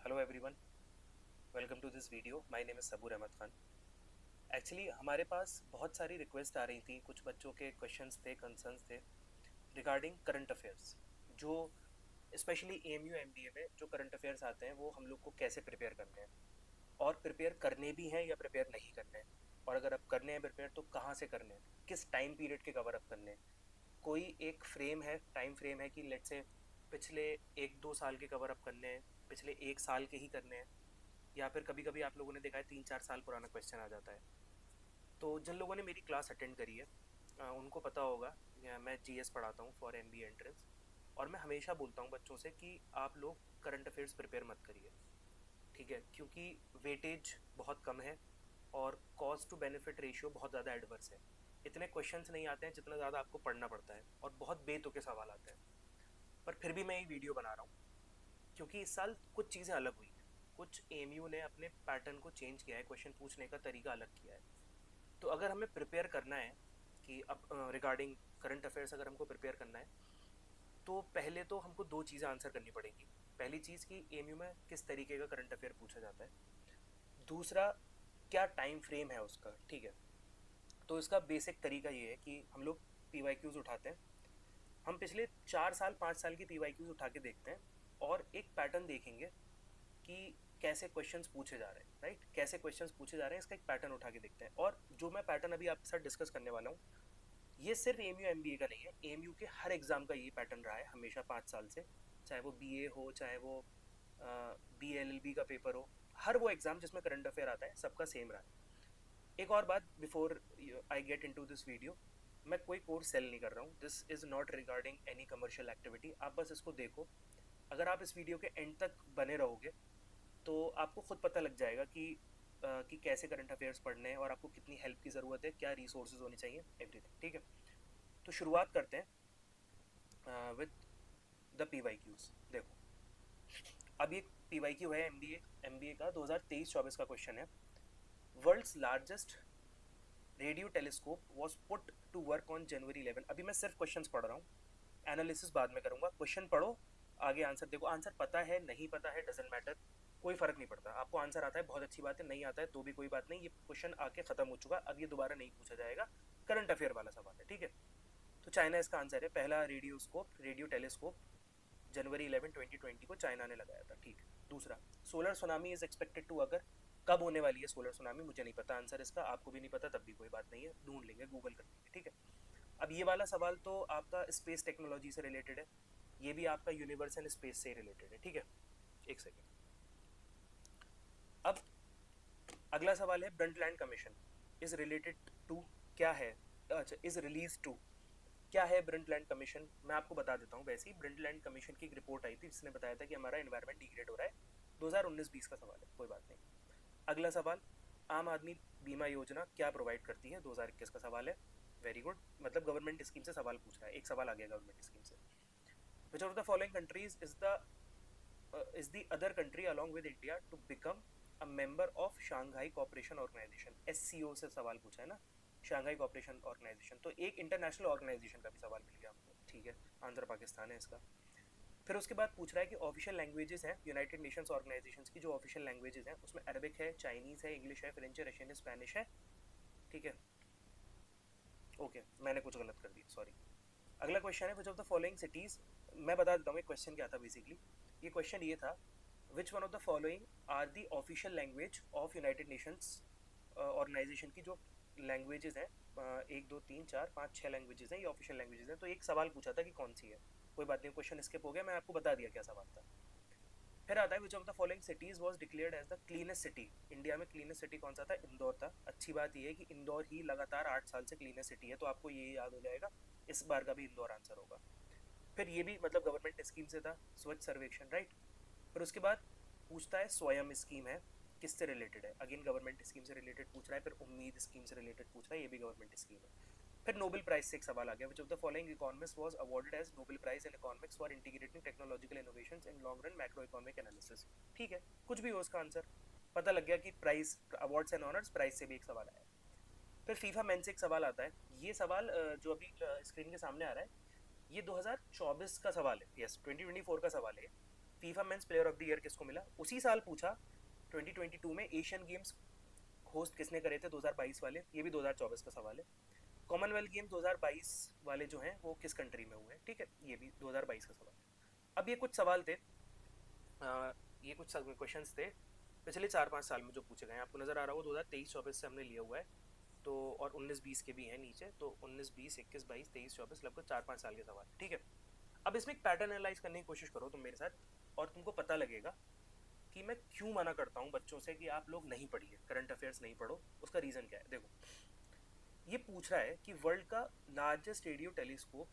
Hello everyone, welcome to this video. My name is Saboor Ahmed Khan. Actually हमारे पास बहुत सारी रिक्वेस्ट आ रही थी, कुछ बच्चों के क्वेश्चंस थे, कंसर्न्स थे रिगार्डिंग करंट अफेयर्स, जो स्पेशली एएमयू एमबीए में जो करंट अफेयर्स आते हैं वो हम लोग को कैसे प्रिपेयर करने हैं, और प्रिपेयर करने भी हैं या प्रिपेयर नहीं करने हैं, और अगर आप करने हैं प्रिपेयर तो कहाँ से करने हैं, किस टाइम पीरियड के कवर अप करने हैं। कोई एक फ्रेम है, टाइम फ्रेम है कि लेट्स से पिछले 1-2 साल के कवर अप करने हैं, पिछले 1 साल के ही करने हैं, या फिर कभी कभी आप लोगों ने देखा है 3-4 साल पुराना क्वेश्चन आ जाता है। तो जिन लोगों ने मेरी क्लास अटेंड करी है उनको पता होगा, मैं जीएस पढ़ाता हूँ फॉर एमबीए एंट्रेंस, और मैं हमेशा बोलता हूँ बच्चों से कि आप लोग करंट अफेयर्स प्रिपेयर मत करिए, ठीक है, क्योंकि वेटेज बहुत कम है और कॉस्ट टू बेनिफिट रेशियो बहुत ज़्यादा एडवर्स है। इतने क्वेश्चंस नहीं आते हैं जितना ज़्यादा आपको पढ़ना पड़ता है, और बहुत बेतुके सवाल आते हैं। पर फिर भी मैं ये वीडियो बना रहा हूँ क्योंकि इस साल कुछ चीज़ें अलग हुई हैं। कुछ एएमयू ने अपने पैटर्न को चेंज किया है, क्वेश्चन पूछने का तरीका अलग किया है। तो अगर हमें प्रिपेयर करना है कि अब रिगार्डिंग करंट अफेयर्स अगर हमको प्रिपेयर करना है, तो पहले तो हमको दो चीज़ें आंसर करनी पड़ेंगी। पहली चीज़ कि एएमयू में किस तरीके का करंट अफेयर पूछा जाता है, दूसरा क्या टाइम फ्रेम है उसका, ठीक है। तो इसका बेसिक तरीका ये है कि हम लोग पीवाईक्यूज उठाते हैं, हम पिछले 4 साल 5 साल की पीवाईक्यूज उठा के देखते हैं और एक पैटर्न देखेंगे कि कैसे क्वेश्चंस पूछे जा रहे हैं, राइट, कैसे क्वेश्चंस पूछे जा रहे हैं, इसका एक पैटर्न उठा के देखते हैं। और जो मैं पैटर्न अभी आपके साथ डिस्कस करने वाला हूँ, ये सिर्फ एएमयू एमबीए का नहीं है, एएमयू के हर एग्जाम का ये पैटर्न रहा है हमेशा 5 साल से। चाहे वो बीए हो, चाहे वो बीएलएलबी का पेपर हो, हर वो एग्जाम जिसमें करंट अफेयर आता है सबका सेम रहा है। एक और बात, before I get into this video, मैं कोई कोर्स सेल नहीं कर रहा हूँ, this is not regarding any commercial activity. आप बस इसको देखो, अगर आप इस वीडियो के एंड तक बने रहोगे तो आपको खुद पता लग जाएगा कि कैसे करंट अफेयर्स पढ़ने हैं और आपको कितनी हेल्प की ज़रूरत है, क्या रिसोर्सेज होने चाहिए, एवरीथिंग, ठीक है। तो शुरुआत करते हैं with the P Y Qs. देखो, अब ये पी वाई क्यू है एमबीए का 2023-24 का क्वेश्चन है। World's largest radio telescope was put to work on January 11। अभी मैं सिर्फ क्वेश्चन पढ़ रहा हूँ, एनालिसिस बाद में करूँगा। क्वेश्चन पढ़ो, आगे आंसर देखो। आंसर पता है नहीं पता है डजेंट मैटर, कोई फर्क नहीं पड़ता। आपको आंसर आता है बहुत अच्छी बात है, नहीं आता है तो भी कोई बात नहीं, ये क्वेश्चन आके खत्म हो चुका, अब ये दोबारा नहीं पूछा जाएगा। करंट अफेयर वाला सवाल है, ठीक है। तो चाइना इसका आंसर है। पहला रेडियो टेलीस्कोप January 11 2020 को चाइना ने लगाया था, ठीक है। दूसरा, solar tsunami is expected to occur, कब होने वाली है सोलर सुनामी, मुझे नहीं पता आंसर इसका, आपको भी नहीं पता तब भी कोई बात नहीं है, ढूंढ लेंगे, गूगल कर लेंगे, ठीक है। अब ये वाला सवाल तो आपका स्पेस टेक्नोलॉजी से रिलेटेड है, ये भी आपका यूनिवर्स एंड स्पेस से रिलेटेड है, ठीक है। एक सेकेंड। अब अगला सवाल है, Brundtland commission is related to, क्या है, अच्छा, इज रिलीज टू, क्या है ब्रंटलैंड कमीशन। मैं आपको बता देता हूँ। वैसे ही ब्रंटलैंड कमीशन की एक रिपोर्ट आई थी जिसने बताया था कि हमारा एनवायरनमेंट डिग्रेड हो रहा है। 2019-20 का सवाल है, कोई बात नहीं। अगला सवाल, आम आदमी बीमा योजना क्या प्रोवाइड करती है, 2021 का सवाल है। वेरी गुड, मतलब गवर्नमेंट स्कीम से सवाल पूछ रहा है, एक सवाल आ गया गवर्नमेंट स्कीम से। Which of the following countries is the other country along with India to become a member of Shanghai cooperation organisation, SCO से सवाल पूछा है ना, शांघाई कोऑपरेशन ऑर्गेनाइजेशन, तो एक इंटरनेशनल ऑर्गेनाइजेशन का भी सवाल मिल गया हमको, ठीक है। आंसर पाकिस्तान है इसका। फिर उसके बाद पूछ रहा है कि ऑफिशियल लैंग्वेजेस हैं यूनाइटेड नेशंस ऑर्गेनाइजेशन की, जो ऑफिशियल लैंग्वेजेस हैं उसमें अरबिक है, चाइनीज़ है, इंग्लिश है, फ्रेंच है, रशियन है, स्पेनिश है, ठीक है। ओके, मैंने कुछ गलत कर दिया, सॉरी। अगला क्वेश्चन है, which of the following cities, मैं बता देता हूँ ये क्वेश्चन क्या था बेसिकली। ये क्वेश्चन ये था, which one of the following are the official language of United Nations organisation की, जो लैंग्वेजेस हैं, 1 2 3 4 5 6 लैंग्वेजेस हैं, ये ऑफिशियल लैंग्वेजेस हैं। तो एक सवाल पूछा था कि कौन सी है, कोई बात नहीं, क्वेश्चन स्किप हो गया, मैं आपको बता दिया क्या सवाल था। फिर आता है, which of the following cities was declared as the cleanest city. India में क्लीनेस्ट सिटी कौन सा था, इंदौर था। अच्छी बात यह है कि इंदौर ही लगातार 8 साल से क्लीनेस्ट सिटी है, तो आपको ये याद हो जाएगा, इस बार का भी इंदौर आंसर होगा। फिर ये भी मतलब गवर्नमेंट स्कीम से था, स्वच्छ सर्वेक्षण, राइट। फिर उसके बाद पूछता है स्वयं स्कीम है, किससे रिलेटेड है, अगेन गवर्नमेंट स्कीम से रिलेटेड पूछ रहा है। फिर उम्मीद स्कीम से रिलेटेड पूछ रहा है, ये भी गवर्नमेंट स्कीम है। फिर नोबेल प्राइज से एक सवाल आ गया, which of the following economist was awarded as Nobel prize in economics for integrating technological innovations in long run macro economic analysis, ठीक है, कुछ भी हो उसका आंसर। पता लग गया कि prize, awards and honours, prize से भी एक सवाल आया। फिर फीफा मेन से एक सवाल आता है। ये सवाल जो अभी स्क्रीन के सामने आ रहा है, ये 2024 का सवाल है, यस 2024 का सवाल है। FIFA men's player of the year किसको मिला, उसी साल पूछा 2022 में एशियन गेम्स होस्ट किसने करे थे 2022 वाले, ये भी 2024 का सवाल है। कॉमनवेल्थ गेम 2022 वाले जो हैं वो किस कंट्री में हुए हैं, ठीक है, ये भी 2022 का सवाल है। अब ये कुछ सवाल थे, ये कुछ क्वेश्चंस थे पिछले 4-5 साल में जो पूछे गए हैं। आपको नज़र आ रहा हो 2023-24 से हमने लिया हुआ है, तो और 19-20 के भी हैं नीचे, तो 19-20, 21-22, 23-24 लगभग 4-5 साल के सवाल, ठीक है। अब इसमें एक पैटर्न एनालाइज करने की कोशिश करो तुम मेरे साथ, और तुमको पता लगेगा कि मैं क्यों मना करता हूँ बच्चों से कि आप लोग नहीं पढ़िए, करंट अफेयर्स नहीं पढ़ो। उसका रीज़न क्या है, देखो ये पूछ रहा है कि वर्ल्ड का लार्जेस्ट रेडियो टेलीस्कोप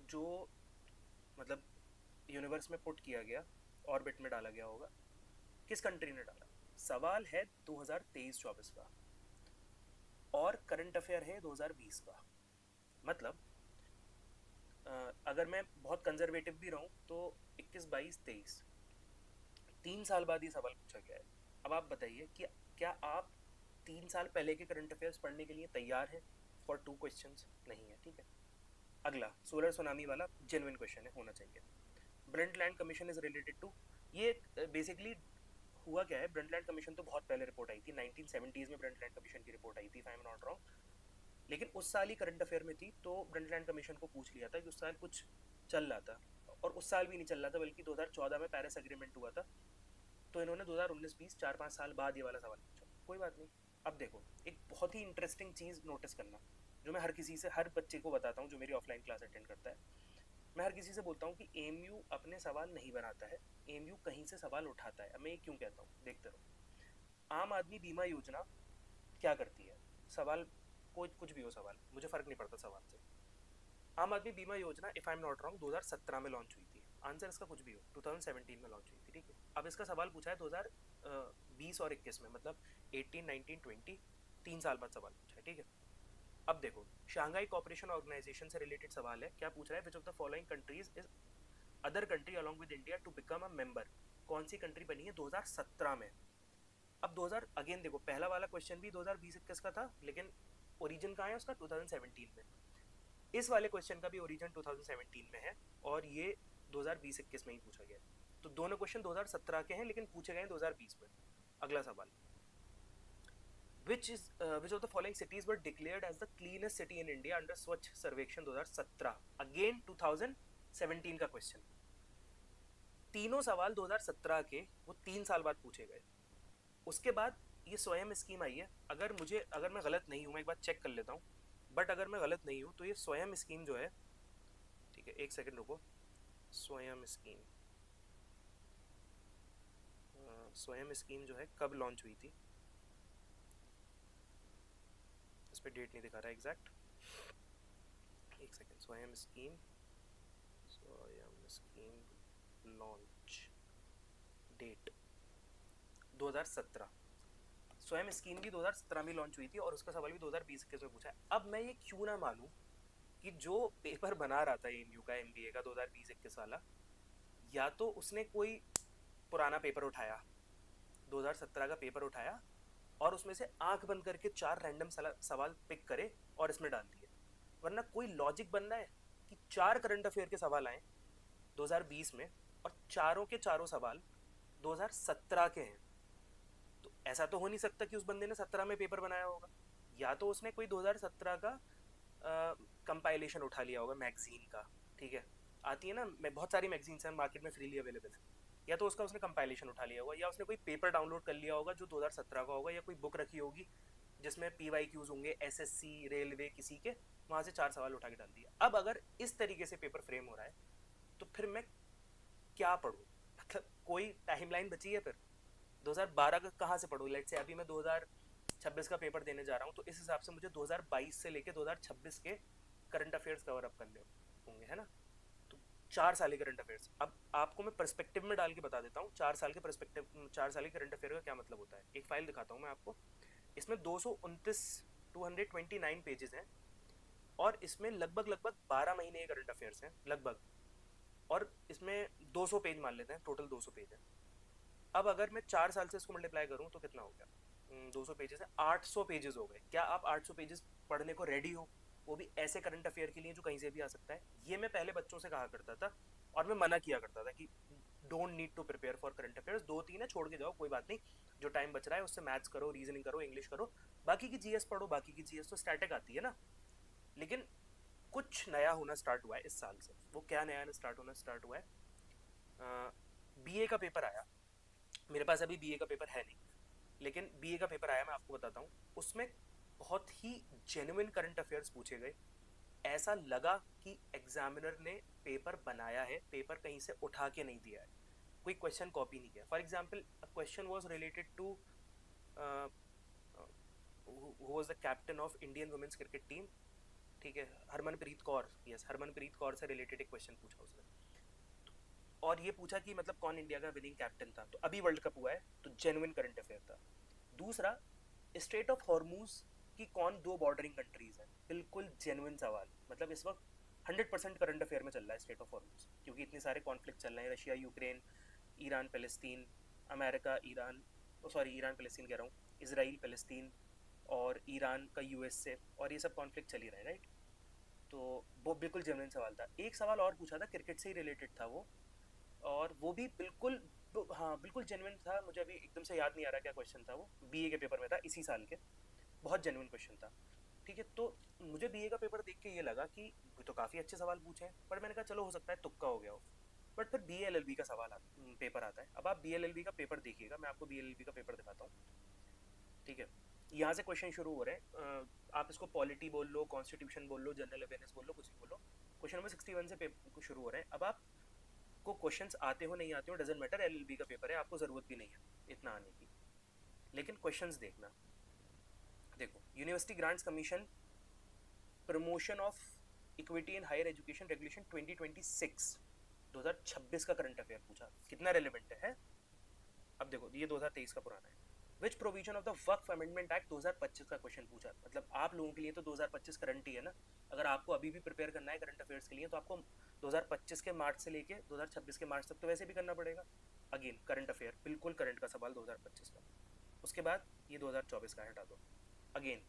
जो मतलब यूनिवर्स में पुट किया गया, ऑर्बिट में डाला गया होगा, किस कंट्री ने डाला। सवाल है 2023-24 का और करंट अफेयर है 2020 का। मतलब अगर मैं बहुत कंजर्वेटिव भी रहूं तो 21, 22, 23 3 साल बाद ये सवाल पूछा गया है। अब आप बताइए कि क्या आप 3 साल पहले के करंट अफेयर्स पढ़ने के लिए तैयार हैं फॉर 2 क्वेश्चंस? नहीं है, ठीक है। अगला सोलर सुनामी वाला जेन्युइन क्वेश्चन है, होना चाहिए। Brundtland commission is related to, ये बेसिकली हुआ क्या है, ब्रंटलैंड कमीशन तो बहुत पहले रिपोर्ट आई थी, 1970s में ब्रंटलैंड कमीशन की रिपोर्ट आई थी, if I am not wrong, लेकिन उस साल ही करंट अफेयर में थी, तो ब्रंटलैंड कमीशन को पूछ लिया था कि उस साल कुछ चल रहा था, और उस साल भी नहीं चल रहा था बल्कि 2014 में पेरिस एग्रीमेंट हुआ था, तो इन्होंने 2019-20 4-5 साल बाद ये वाला सवाल पूछा। कोई बात नहीं। अब देखो एक बहुत ही इंटरेस्टिंग चीज़ नोटिस करना, जो मैं हर किसी से, हर बच्चे को बताता हूँ जो मेरी ऑफलाइन क्लास अटेंड करता है। मैं हर किसी से बोलता हूँ कि एमयू अपने सवाल नहीं बनाता है, एमयू कहीं से सवाल उठाता है। अब मैं ये क्यों कहता हूँ, देखते रहो। आम आदमी बीमा योजना क्या करती है, सवाल कोई कुछ भी हो सवाल, मुझे फ़र्क नहीं पड़ता सवाल से। आम आदमी बीमा योजना if I am not wrong 2017 में लॉन्च हुई थी, आंसर इसका कुछ भी हो, 2017 में लॉन्च हुई थी, ठीक है। अब इसका सवाल पूछा है 2020 और 21 में, मतलब 18, 19, 20, 3 साल बाद सवाल पूछा है, ठीक है। अब देखो शंघाई कोऑपरेशन ऑर्गेनाइजेशन से रिलेटेड सवाल है, क्या पूछ रहा है, which of the following countries is other country along with India to become a member, कौन सी कंट्री बनी है 2017 में। अब 2000 अगेन देखो, पहला वाला क्वेश्चन भी 2020-21 का था, लेकिन ओरिजिन कहाँ है उसका, 2017 में। इस वाले क्वेश्चन का भी ओरिजिन 2017 में है, और ये 2020-21 में ही पूछा गया है। तो दोनों क्वेश्चन 2017 के हैं लेकिन पूछे गए हैं 2020 में। अगला सवाल, which of the following cities were declared as the cleanest city in India under स्वच्छ सर्वेक्षण 2017, अगेन 2017 का क्वेश्चन। तीनों सवाल 2017 के वो 3 साल बाद पूछे गए। उसके बाद ये स्वयं स्कीम आई है, अगर मैं गलत नहीं हूँ, मैं एक बार चेक कर लेता हूँ, बट अगर मैं गलत नहीं हूँ तो ये स्वयं स्कीम जो है, ठीक है एक सेकंड रुको, स्वयं स्कीम जो है कब लॉन्च हुई थी, इस पे डेट नहीं दिखा रहा एग्जैक्ट, एक सेकंड। स्वयं स्कीम लॉन्च डेट 2017, स्वयं स्कीम भी 2017 में लॉन्च हुई थी और उसका सवाल भी 2020-21 में पूछा है। अब मैं ये क्यों ना मानूं कि जो पेपर बना रहा था एमयू का, एमबीए का 2020-21 वाला, या तो उसने कोई पुराना पेपर उठाया, 2017 का पेपर उठाया और उसमें से आंख बंद करके 4 रैंडम सवाल पिक करे और इसमें डाल दिए, वरना कोई लॉजिक बन रहा है कि 4 करंट अफेयर के सवाल आए 2020 में और चारों के चारों सवाल 2017 के हैं। तो ऐसा तो हो नहीं सकता कि उस बंदे ने 17 में पेपर बनाया होगा, या तो उसने कोई 2017 का कंपाइलेशन उठा लिया होगा मैगजीन का, ठीक है, आती है ना, बहुत सारी मैगजीन्स हैं मार्केट में फ्रीली अवेलेबल है, या तो उसका उसने कंपाइलेशन उठा लिया होगा, या उसने कोई पेपर डाउनलोड कर लिया होगा जो 2017 का होगा, या कोई बुक रखी होगी जिसमें PYQs होंगे, SSC, रेलवे, किसी के, वहाँ से 4 सवाल उठा के डाल दिया। अब अगर इस तरीके से पेपर फ्रेम हो रहा है तो फिर मैं क्या पढ़ूँ, मतलब कोई टाइमलाइन बची है फिर 2012 का कहाँ से पढ़ूँ। लेट्स से अभी मैं 2026 का पेपर देने जा रहा हूँ, तो इस हिसाब से मुझे 2022 से लेके 2026 के करंट अफेयर्स कवर अप करने होंगे, है ना। तो 4 साल के करंट अफेयर्स, अब आपको मैं पर्सपेक्टिव में डाल के बता देता हूँ 4 साल के करंट अफेयर का क्या मतलब होता है। एक फाइल दिखाता हूँ मैं आपको, इसमें 229 पेजेस हैं और इसमें लगभग 12 महीने के करंट अफेयर्स हैं लगभग, और इसमें 200 पेज मान लेते हैं, टोटल 200 पेज है। अब अगर मैं 4 साल से इसको मल्टीप्लाई करूँ तो कितना हो गया, 200 पेजेस है, 800 पेजेस हो गए। क्या आप 800 पेजेस पढ़ने को रेडी हो, वो भी ऐसे करंट अफेयर के लिए जो कहीं से भी आ सकता है? ये मैं पहले बच्चों से कहा करता था और मैं मना किया करता था कि don't need to prepare for current affairs, 2-3 है छोड़ के जाओ, कोई बात नहीं, जो टाइम बच रहा है उससे मैथ्स करो, रीजनिंग करो, इंग्लिश करो, बाकी की जीएस पढ़ो, बाकी की जीएस तो स्टैटिक आती है ना। लेकिन कुछ नया होना स्टार्ट हुआ है इस साल से। वो क्या नया स्टार्ट हुआ है, बीए का पेपर आया। मेरे पास अभी बीए का पेपर है नहीं, लेकिन बीए का पेपर आया, मैं आपको बताता हूँ। उसमें बहुत ही जेन्युइन करंट अफेयर्स पूछे गए। ऐसा लगा कि एग्जामिनर ने पेपर बनाया है, पेपर कहीं से उठा के नहीं दिया है, कोई क्वेश्चन कॉपी नहीं किया। For example, question was related to who was the captain of Indian women's cricket team, ठीक है, हरमनप्रीत कौर, यस, हरमनप्रीत कौर से रिलेटेड एक क्वेश्चन पूछा उसने। और ये पूछा कि मतलब कौन इंडिया का विनिंग कैप्टन था, तो अभी वर्ल्ड कप हुआ है, तो जेन्युइन करंट अफेयर था। दूसरा, स्ट्रेट ऑफ हॉर्मूज की कौन दो बॉर्डरिंग कंट्रीज हैं, बिल्कुल जेन्युइन सवाल। मतलब इस वक्त 100% करंट अफेयर में चल रहा है स्ट्रेट ऑफ हॉर्मूज, क्योंकि इतने सारे कॉन्फ्लिक्ट चल रहे हैं, Russia Ukraine, Iran Palestine, America Iran, sorry Iran Palestine कह रहा हूँ, इसराइल पैलेस्तीन, और ईरान का यूएस से, और ये सब कॉन्फ्लिक्ट चल ही रहे हैं, राइट। तो वो बिल्कुल जेन्युइन सवाल था। एक सवाल और पूछा था, क्रिकेट से ही रिलेटेड था वो, और वो भी बिल्कुल, हाँ बिल्कुल जेन्युइन था। मुझे अभी एकदम से याद नहीं आ रहा क्या क्वेश्चन था, वो बीए के पेपर में था इसी साल के, बहुत जेन्युइन क्वेश्चन था, ठीक है। तो मुझे बीए का पेपर देख के ये लगा कि तो काफ़ी अच्छे सवाल पूछे हैं, पर मैंने कहा चलो हो सकता है तुक्का हो गया हो। बट फिर बी एल एल बी का पेपर आता है। अब आप बी एल एल बी का पेपर देखिएगा, मैं आपको बी एल एल बी का पेपर दिखाता हूँ, ठीक है। यहाँ से क्वेश्चन शुरू हो रहे हैं, आप इसको पॉलिटी बोल लो, कॉन्स्टिट्यूशन बोल लो, जनरल अवेयरनेस बोल लो, कुछ भी बोलो। क्वेश्चन नंबर 61 से शुरू हो रहे हैं। अब आपको क्वेश्चंस आते हो नहीं आते हो डजेंट मैटर, एलएलबी का पेपर है, आपको ज़रूरत भी नहीं है इतना आने की, लेकिन क्वेश्चंस देखना। देखो, University Grants Commission promotion of equity in higher education regulation 2026, 2026 का करंट अफेयर पूछा, कितना रेलिवेंट है? अब देखो, ये 2023 का पुराना है। विच provision of the Waqf amendment act 2025 का क्वेश्चन पूछा। मतलब आप लोगों के लिए तो 2025 करंट ही है ना। अगर आपको अभी भी प्रिपेयर करना है करंट अफेयर्स के लिए, तो आपको 2025 के मार्च से लेके 2026 के मार्च तक तो वैसे भी करना पड़ेगा। अगेन करंट अफेयर, बिल्कुल करंट का सवाल 2025 का। उसके बाद ये 2024 का हटा दो। Again,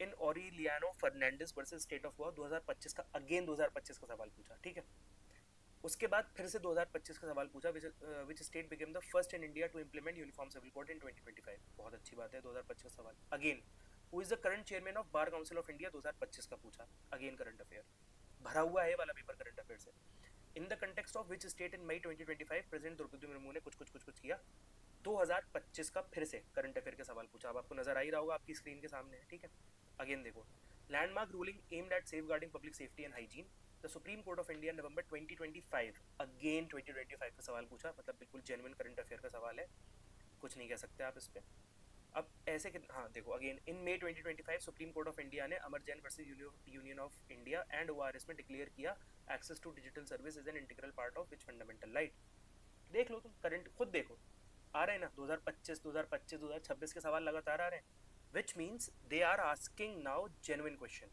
in Aureliano Fernandes versus state of Goa 2025 का, अगेन 2025 का सवाल पूछा, ठीक है। उसके बाद फिर से 2025 का सवाल पूछा, which state became the first in India to implement uniform civil code in 2025। बहुत अच्छी बात है, 2025 सवाल। Again, who is the current chairman of bar council of India, 2025 का पूछा, अगेन करंट अफेयर। भरा हुआ है वाला पेपर करंट अफेयर से। In the context of which state in May 2025 president Draupadi Murmu ने कुछ कुछ कुछ कुछ किया, 2025 का फिर से करंट अफेयर के सवाल पूछा। अब आपको नजर आ ही रहा होगा, आपकी स्क्रीन के सामने है, ठीक है। अगेन देखो, landmark ruling aimed at safeguarding public safety and hygiene, the supreme Court of India November 2025, again 2025 का सवाल पूछा। मतलब बिल्कुल जेन्युइन करंट अफेयर का सवाल है, कुछ नहीं कह सकते आप इस पे। अब ऐसे हाँ देखो, again in May 2025 Supreme Court of India ने Amar Jain versus union of India and ORS में डिक्लेयर किया access to digital service is an integral part of which fundamental right. देख लो तुम, करंट खुद देखो, आ रहे हैं ना 2025 2025 2026 के सवाल लगातार आ रहे हैं, which means they are asking now genuine question.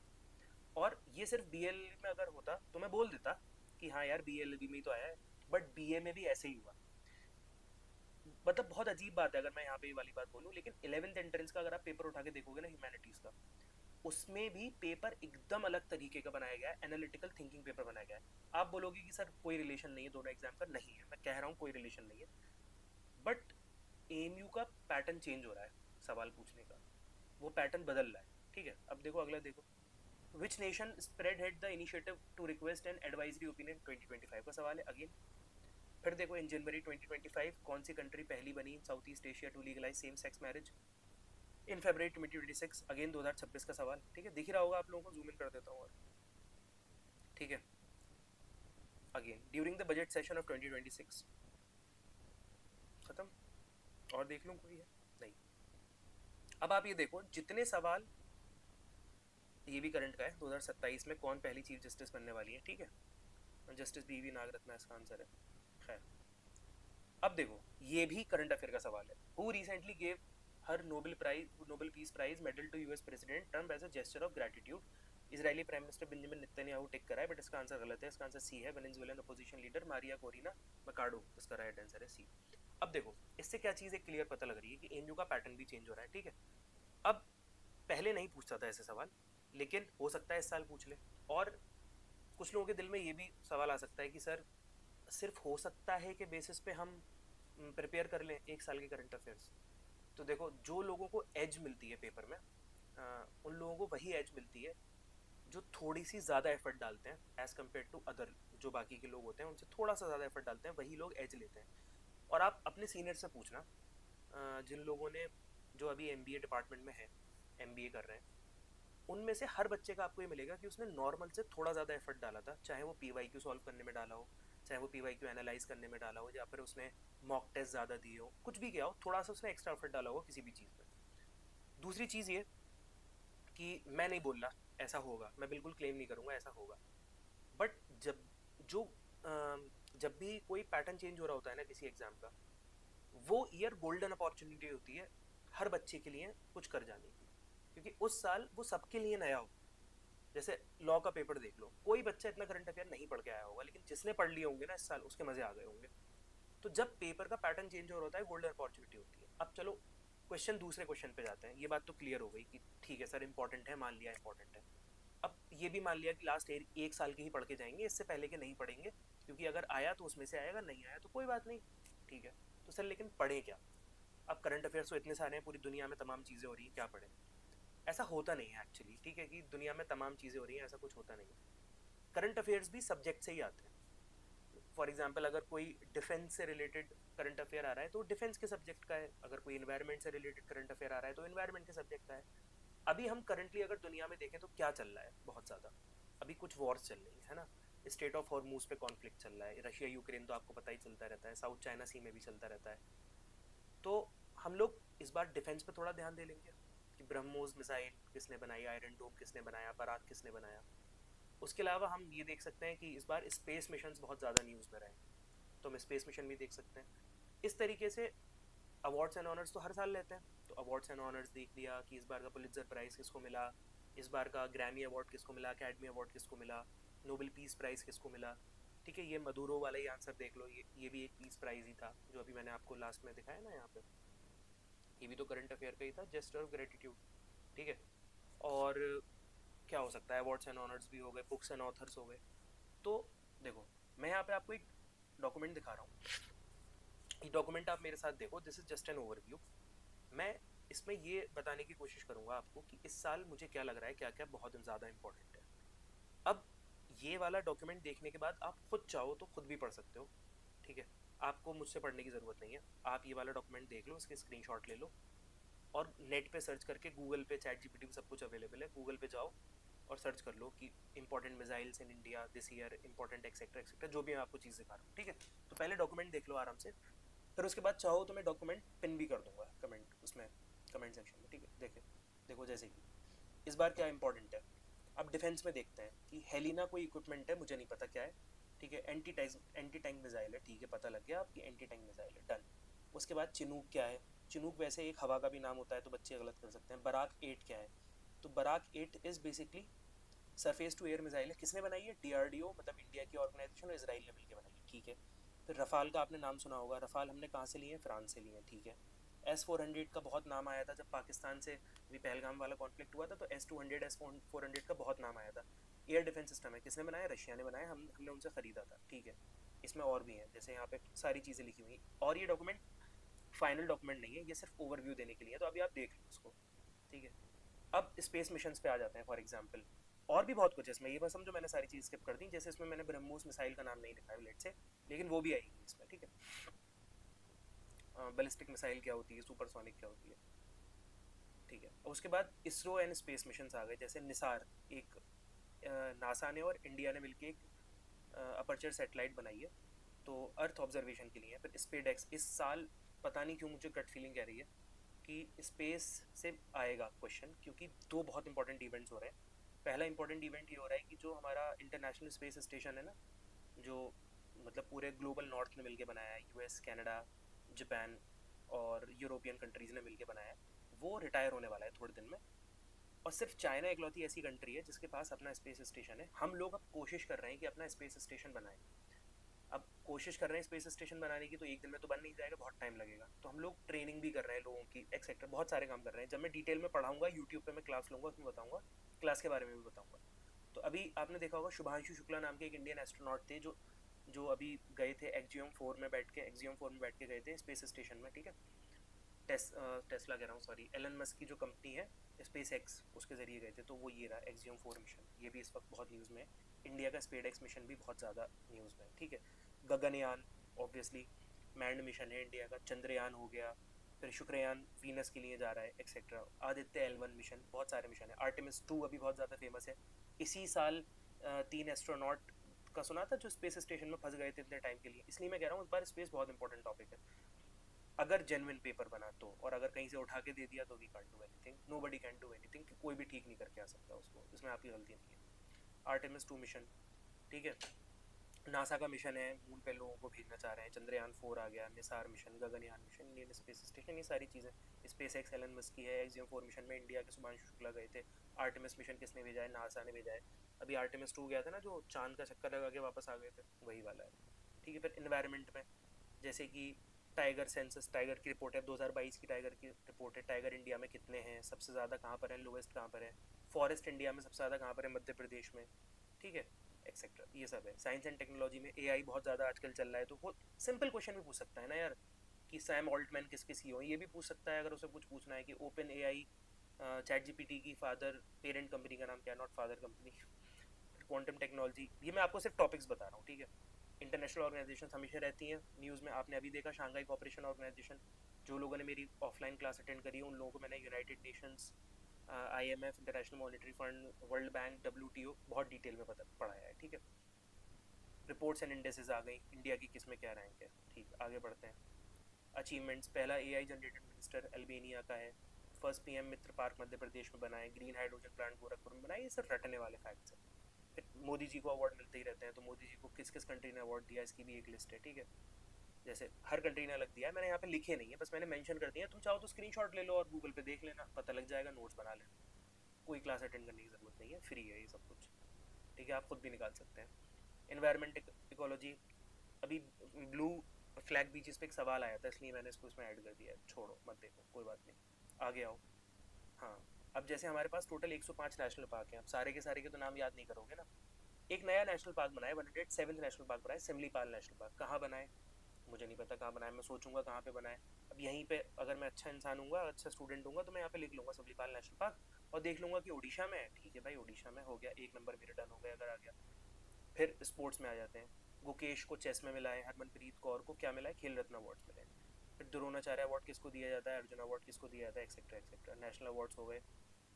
और ये सिर्फ बीएल में अगर होता तो मैं बोल देता कि हाँ यार बीएल में ही तो आया है, बट बीए में भी ऐसे ही हुआ। मतलब बहुत अजीब बात है अगर मैं यहाँ पे ये वाली बात बोलूँ, लेकिन 11th एंट्रेंस का अगर आप पेपर उठा के देखोगे ना ह्यूमैनिटीज़ का, उसमें भी पेपर एकदम अलग तरीके का बनाया गया है, एनालिटिकल थिंकिंग पेपर बनाया गया है। आप बोलोगे कि सर कोई रिलेशन नहीं है दोनों एग्जाम का, नहीं है, मैं कह रहा हूँ कोई रिलेशन नहीं है, बट एएमयू का पैटर्न चेंज हो रहा है सवाल पूछने का, वो पैटर्न बदल रहा है, ठीक है। अब देखो अगला देखो, which nation spread head the initiative to request and advisory opinion 2025 का सवाल है, अगेन। फिर देखो, इन जनवरी 2025 कौन सी कंट्री पहली बनी South East Asia to legalise same sex marriage, in फरवरी 2026, अगेन 2026 का सवाल, ठीक है। दिख रहा होगा आप लोगों को, जूम इन कर देता हूँ और, ठीक है। Again, during the budget session of 2026, खत्म। और देख लूँ कोई है, नहीं। अब आप ये देखो, जितने सवाल, ये भी करंट का है, 2027 में कौन पहली चीफ जस्टिस बनने वाली है, ठीक है, जस्टिस बीवी नागरत्ना इसका आंसर है। खैर, अब देखो, ये भी करंट अफेयर का सवाल है। Who recently gave her Nobel peace prize medal to US president Trump as a gesture of gratitude, Israeli prime minister Benjamin Netanyahu tick करा है, बट इसका आंसर गलत है, इसका आंसर सी है, Venezuelan opposition leader Maria Corina Machado, इसका right answer है सी। अब देखो, इससे क्या चीज़ एक क्लियर पता लग रही है कि एएमयू का पैटर्न भी चेंज हो रहा है, ठीक है। अब पहले नहीं पूछता था ऐसे सवाल, लेकिन हो सकता है इस साल पूछ ले। और कुछ लोगों के दिल में ये भी सवाल आ सकता है कि सर सिर्फ हो सकता है कि बेसिस पे हम प्रिपेयर कर लें 1 साल के करंट अफेयर्स। तो देखो, जो लोगों को एज मिलती है पेपर में, उन लोगों को वही एज मिलती है जो थोड़ी सी ज़्यादा एफर्ट डालते हैं एज़ कम्पेयर टू अदर। जो बाकी के लोग होते हैं उनसे थोड़ा सा ज़्यादा एफर्ट डालते हैं, वही लोग एज लेते हैं। और आप अपने सीनियर से पूछना, जिन लोगों ने, जो अभी एमबीए डिपार्टमेंट में है, एमबीए कर रहे हैं, उनमें से हर बच्चे का आपको ये मिलेगा कि उसने नॉर्मल से थोड़ा ज़्यादा एफर्ट डाला था। चाहे वो पीवाईक्यू सॉल्व करने में डाला हो, चाहे वो पीवाईक्यू एनालाइज करने में डाला हो, या फिर उसने मॉक टेस्ट ज़्यादा दिए हो, कुछ भी किया हो, थोड़ा सा उसने एक्स्ट्रा एफर्ट डाला हो किसी भी चीज़ में। दूसरी चीज़ ये कि मैं नहीं बोल रहा ऐसा होगा, मैं बिल्कुल क्लेम नहीं करूँगा ऐसा होगा, बट जब जो जब भी कोई पैटर्न चेंज हो रहा होता है ना किसी एग्ज़ाम का, वो ईयर गोल्डन अपॉर्चुनिटी होती है हर बच्चे के लिए कुछ कर जाने की, क्योंकि उस साल वो सबके लिए नया हो। जैसे लॉ का पेपर देख लो, कोई बच्चा इतना करंट अफेयर नहीं पढ़ के आया होगा, लेकिन जिसने पढ़ लिए होंगे ना इस साल, उसके मजे आ गए होंगे। तो जब पेपर का पैटर्न चेंज हो रहा होता है, गोल्डन अपॉर्चुनिटी होती है। अब चलो क्वेश्चन, दूसरे क्वेश्चन पे जाते हैं। ये बात तो क्लियर हो गई कि ठीक है सर इंपॉर्टेंट है, मान लिया इंपॉर्टेंट है। अब ये भी मान लिया कि लास्ट 1 साल के ही पढ़ के जाएंगे, इससे पहले के नहीं पढ़ेंगे, क्योंकि अगर आया तो उसमें से आएगा, नहीं आया तो कोई बात नहीं, ठीक है। तो सर लेकिन पढ़े क्या? अब करंट अफेयर्स तो इतने सारे हैं, पूरी दुनिया में तमाम चीज़ें हो रही हैं, क्या पढ़े? ऐसा होता नहीं है एक्चुअली, ठीक है, कि दुनिया में तमाम चीज़ें हो रही हैं, ऐसा कुछ होता नहीं है। करंट अफेयर्स भी सब्जेक्ट से ही आते हैं। फॉर एग्जाम्पल, अगर कोई डिफेंस से रिलेटेड करंट अफेयर आ रहा है तो डिफेंस के सब्जेक्ट का है, अगर कोई इन्वायरमेंट से रिलेटेड करंट अफेयर आ रहा है तो इन्वायरमेंट के सब्जेक्ट का है। अभी हम करंटली अगर दुनिया में देखें तो क्या चल रहा है, बहुत ज़्यादा अभी कुछ वॉर्स चल रही है ना। स्टेट ऑफ हॉर्मूज पे कॉन्फ्लिक्ट चल रहा है, रशिया यूक्रेन तो आपको पता ही चलता रहता है, साउथ चाइना सी में भी चलता रहता है। तो हम लोग इस बार डिफेंस पे थोड़ा ध्यान दे लेंगे कि ब्रह्मोस मिसाइल किसने बनाई, आयरन डोम किसने बनाया, बराक किसने बनाया। उसके अलावा हम ये देख सकते हैं कि इस बार स्पेस मिशन बहुत ज़्यादा न्यूज़ में रहे, तो हम स्पेस मिशन भी देख सकते हैं। इस तरीके से अवार्ड्स एंड ऑनर्स तो हर साल लेते हैं, तो अवार्ड्स एंड ऑनर्स देख लिया कि इस बार का पुलित्जर प्राइज़ किसको मिला, इस बार का ग्रैमी अवार्ड किसको मिला, अकेडमी अवार्ड किसको मिला, नोबेल पीस प्राइज़ किसको मिला। ठीक है, ये मदुरो वाला ही आंसर देख लो, ये भी एक पीस प्राइज़ ही था, जो अभी मैंने आपको लास्ट में दिखाया ना यहाँ पे, ये भी तो करंट अफेयर का ही था, जेस्टर ऑफ ग्रेटिट्यूड। ठीक है, और क्या हो सकता है, अवार्ड्स एंड ऑनर्स भी हो गए, बुक्स एंड ऑथर्स हो गए। तो देखो, मैं यहाँ पे आपको एक डॉक्यूमेंट दिखा रहा हूँ, ये डॉक्यूमेंट आप मेरे साथ देखो, this is just an overview. मैं इसमें ये बताने की कोशिश करूँगा आपको कि इस साल मुझे क्या लग रहा है, क्या क्या बहुत ज़्यादा इंपॉर्टेंट है। अब ये वाला डॉक्यूमेंट देखने के बाद आप खुद चाहो तो खुद भी पढ़ सकते हो, ठीक है, आपको मुझसे पढ़ने की ज़रूरत नहीं है। आप ये वाला डॉक्यूमेंट देख लो, इसके स्क्रीनशॉट ले लो, और नेट पे सर्च करके, गूगल पे, चैट जीपीटी पे सब कुछ अवेलेबल है, गूगल पे जाओ और सर्च कर लो कि important missiles in India this year, important etcetera etcetera, जो भी मैं आपको चीज़ दिखा रहा हूँ, ठीक है। तो पहले डॉक्यूमेंट देख लो आराम से, फिर उसके बाद चाहो तो मैं डॉक्यूमेंट पिन भी कर दूंगा कमेंट उसमें, कमेंट सेक्शन में, ठीक है। देखे, देखो जैसे कि इस बार क्या इंपॉर्टेंट है। अब डिफेंस में देखते हैं कि हेलिना कोई इक्विपमेंट है, मुझे नहीं पता क्या है, ठीक है। एंटी टैंक मिसाइल है, ठीक है, पता लग गया आपकी एंटी टैंक मिसाइल है, डन। उसके बाद चिनूक क्या है? चिनूक वैसे एक हवा का भी नाम होता है, तो बच्चे गलत कर सकते हैं। बराक 8 क्या है? तो Barak 8 is basically surface to air missile है। किसने बनाई है? डीआरडीओ, मतलब इंडिया की ऑर्गेनाइजेशन, और इसराइल ने मिलकर बनाई है, ठीक है। फिर रफाल का आपने नाम सुना होगा, रफाल हमने कहाँ से लिए हैं? फ्रांस से लिए हैं, ठीक है। S-400 का बहुत नाम आया था जब पाकिस्तान से अभी पहलगाम वाला कॉन्फ्लिक्ट हुआ था, तो S-200 S-400 का बहुत नाम आया था। एयर डिफेंस सिस्टम है, किसने बनाया? रशिया ने बनाया, हमने उनसे ख़रीदा था, ठीक है। इसमें और भी हैं, जैसे यहाँ पे सारी चीज़ें लिखी हुई, और ये डॉक्यूमेंट फाइनल डॉक्यूमेंट नहीं है, ये सिर्फ ओवरव्यू देने के लिए, तो अभी आप देख लो इसको, ठीक है। अब स्पेस मिशन पे आ जाते हैं, फॉर एग्जाम्पल और भी बहुत कुछ है इसमें, ये बस समझो मैंने सारी चीज़ स्किप कर दी। जैसे इसमें मैंने ब्रह्मोस मिसाइल का नाम नहीं लिखा है लेट से, लेकिन वो भी आएगी इसमें, ठीक है। बैलिस्टिक मिसाइल क्या होती है, सुपरसोनिक क्या होती है, ठीक है। और उसके बाद इसरो एंड स्पेस मिशन आ गए, जैसे निसार, एक नासा ने और इंडिया ने मिलकर एक अपर्चर सेटेलाइट बनाई है, तो अर्थ ऑब्जर्वेशन के लिए। फिर स्पेडेक्स, इस साल पता नहीं क्यों मुझे गट फीलिंग कह रही है कि स्पेस से आएगा क्वेश्चन, क्योंकि दो बहुत इंपॉर्टेंट इवेंट्स हो रहे हैं। पहला इंपॉर्टेंट इवेंट ये हो रहा है कि जो हमारा इंटरनेशनल स्पेस स्टेशन है ना, जो मतलब पूरे ग्लोबल नॉर्थ ने मिलके बनाया है, यूएस, कनाडा, जापान और यूरोपियन कंट्रीज़ ने मिलके बनाया है, वो रिटायर होने वाला है थोड़े दिन में। और सिर्फ चाइना इकलौती ऐसी कंट्री है जिसके पास अपना स्पेस स्टेशन है। हम लोग अब कोशिश कर रहे हैं कि अपना स्पेस स्टेशन बनाएं। अब कोशिश कर रहे हैं स्पेस स्टेशन बनाने की, तो एक दिन में तो बन नहीं जाएगा, बहुत टाइम लगेगा। तो हम लोग ट्रेनिंग भी कर रहे हैं लोगों की, एक्सेट्रा, बहुत सारे काम कर रहे हैं। जब मैं डिटेल में पढ़ाऊंगा, यूट्यूब पे मैं क्लास लूँगा, उसमें बताऊँगा, क्लास के बारे में भी बताऊँगा। तो अभी आपने देखा होगा शुभांशु शुक्ला नाम के एक इंडियन एस्ट्रोनॉट थे, जो जो अभी गए थे एक्जियम 4 में बैठ के गए थे स्पेस स्टेशन में, ठीक है। टेस्ला कह रहा हूँ, सॉरी, एलन मस्क की जो कंपनी है स्पेस एक्स, उसके जरिए गए थे। तो वो ये रहा एक्सियम 4 मिशन, ये भी इस वक्त बहुत न्यूज़ में है। इंडिया का स्पेड एक्स मिशन भी बहुत ज़्यादा न्यूज़ में है, ठीक है। गगनयान ऑब्वियसली मैंड मिशन है इंडिया का, चंद्रयान हो गया, फिर शुक्रयान वीनस के लिए जा रहा है एक्सेट्रा। आदित्य L1 मिशन, बहुत सारे मिशन है। आर्टेमिस 2 अभी बहुत ज़्यादा फेमस है। इसी साल 3 एस्ट्रोनॉट का सुना था जो स्पेस स्टेशन में फंस गए थे इतने टाइम के लिए। इसलिए मैं कह रहा हूँ इस बार स्पेस बहुत इंपॉर्टेंट टॉपिक है, अगर जेन्युइन पेपर बना तो। और अगर कहीं से उठा के दे दिया तो we can do anything, nobody can do anything, कोई भी ठीक नहीं करके आ सकता उसको, इसमें आपकी गलती नहीं है। आर्टेमिस 2 मिशन, ठीक है। नासा का मिशन है, मून पे लोगों को भेजना चाह रहे हैं। चंद्रयान 4 आ गया, Nisar mission, Gaganyaan mission, Indian space station, ये सारी चीज़ें। स्पेस एक्स एलन मस्क की है। एक्सियम 4 मिशन में इंडिया के शुभांशु शुक्ला गए थे। आर्टेमिस मिशन किसने भेजा है? नासा ने भेजा है। अभी आर्टेमिस 2 गया था ना, जो चांद का चक्कर लगा के वापस आ गए थे, वही वाला है, ठीक है। फिर इन्वायरमेंट में जैसे कि टाइगर सेंसस, टाइगर की रिपोर्ट है 2022 की, टाइगर की रिपोर्ट है। टाइगर इंडिया में कितने हैं, सबसे ज़्यादा कहाँ पर है, लोवेस्ट कहाँ पर है। फॉरेस्ट इंडिया में सबसे ज़्यादा कहाँ पर है, मध्य प्रदेश में, ठीक है, एक्सेट्रा। ये सब है। साइंस एंड टेक्नोलॉजी में एआई बहुत ज़्यादा आजकल चल रहा है, तो वो सिंपल क्वेश्चन भी पूछ सकता है ना यार, कि सैम ऑल्टमैन किसके सीईओ, ये भी पूछ सकता है अगर उसे कुछ पूछना है। कि ओपन एआई चैट जीपीटी की फादर, पेरेंट कंपनी का नाम क्या है, not father company. Quantum technology, ये मैं आपको सिर्फ टॉपिक्स बता रहा हूँ, ठीक है। इंटरनेशनल ऑर्गेनाइजेशन हमेशा रहती हैं न्यूज़ में। आपने अभी देखा शांघाई कोऑपरेशन ऑर्गेनाइजेशन, जो लोगों ने मेरी ऑफलाइन क्लास अटेंड करी है उन लोगों को मैंने United Nations, IMF, international monetary fund, world bank, WTO बहुत डिटेल में पढ़ाया है, ठीक है। रिपोर्ट्स एंड इंडेसेस आ गई, इंडिया की किस में क्या रैंक है, ठीक। आगे बढ़ते हैं। अचीवमेंट्स, पहला एआई जनरेटेड मिनिस्टर अल्बेनिया का है। फर्स्ट पीएम मित्र पार्क मध्य प्रदेश में बनाए। ग्रीन हाइड्रोजन प्लांट गोरखपुर में बनाए। ये सब रटने वाले फैक्ट्स हैं। फिर मोदी जी को अवार्ड मिलते ही रहते हैं, तो मोदी जी को किस किस कंट्री ने अवार्ड दिया इसकी भी एक लिस्ट है, ठीक है। जैसे हर कंट्री ने अलग दिया है, मैंने यहाँ पे लिखे नहीं है, बस मैंने मेंशन कर दिया। तुम चाहो तो स्क्रीनशॉट ले लो और गूगल पे देख लेना, पता लग जाएगा, नोट्स बना लेना। कोई क्लास अटेंड करने की ज़रूरत नहीं है, फ्री है ये सब कुछ, ठीक है, आप खुद भी निकाल सकते हैं। इन्वायरमेंट इकोलॉजी, अभी ब्लू फ्लैग बीचेस पे एक सवाल आया था, इसलिए मैंने इसको इसमें ऐड कर दिया है। छोड़ो, मत देखो, कोई बात नहीं, आगे आओ। हाँ, अब जैसे हमारे पास टोटल 105 नेशनल पार्क हैं, अब सारे के तो नाम याद नहीं करोगे ना। एक नया नेशनल पार्क बनाए, 107 नेशनल पार्क बनाए, सिमलीपाल नेशनल पार्क। कहाँ बनाए मुझे नहीं पता, कहाँ बनाए, मैं सोचूंगा कहाँ पे बनाए। अब यहीं पे अगर मैं अच्छा इंसान हूँ, अच्छा स्टूडेंट हूँ, तो मैं यहाँ पे लिख लूँगा सिमलीपाल नेशनल पार्क और देख लूँगा कि उड़ीसा में है। ठीक है भाई, उड़ीसा में हो गया, एक नंबर मेरा डन हो गया अगर आ गया। फिर स्पोर्ट्स में आ जाते हैं। गुकेश को चेस में मिला है, हरमनप्रीत कौर को क्या मिला है, खेल रत्न अवार्ड्स मिले हैं। फिर द्रोणाचार्य अवार्ड किसको दिया जाता है, अर्जुन अवार्ड किसको दिया जाता है, एक्सेट्रा एक्सेट्रा। नेशनल अवार्ड्स हो गए।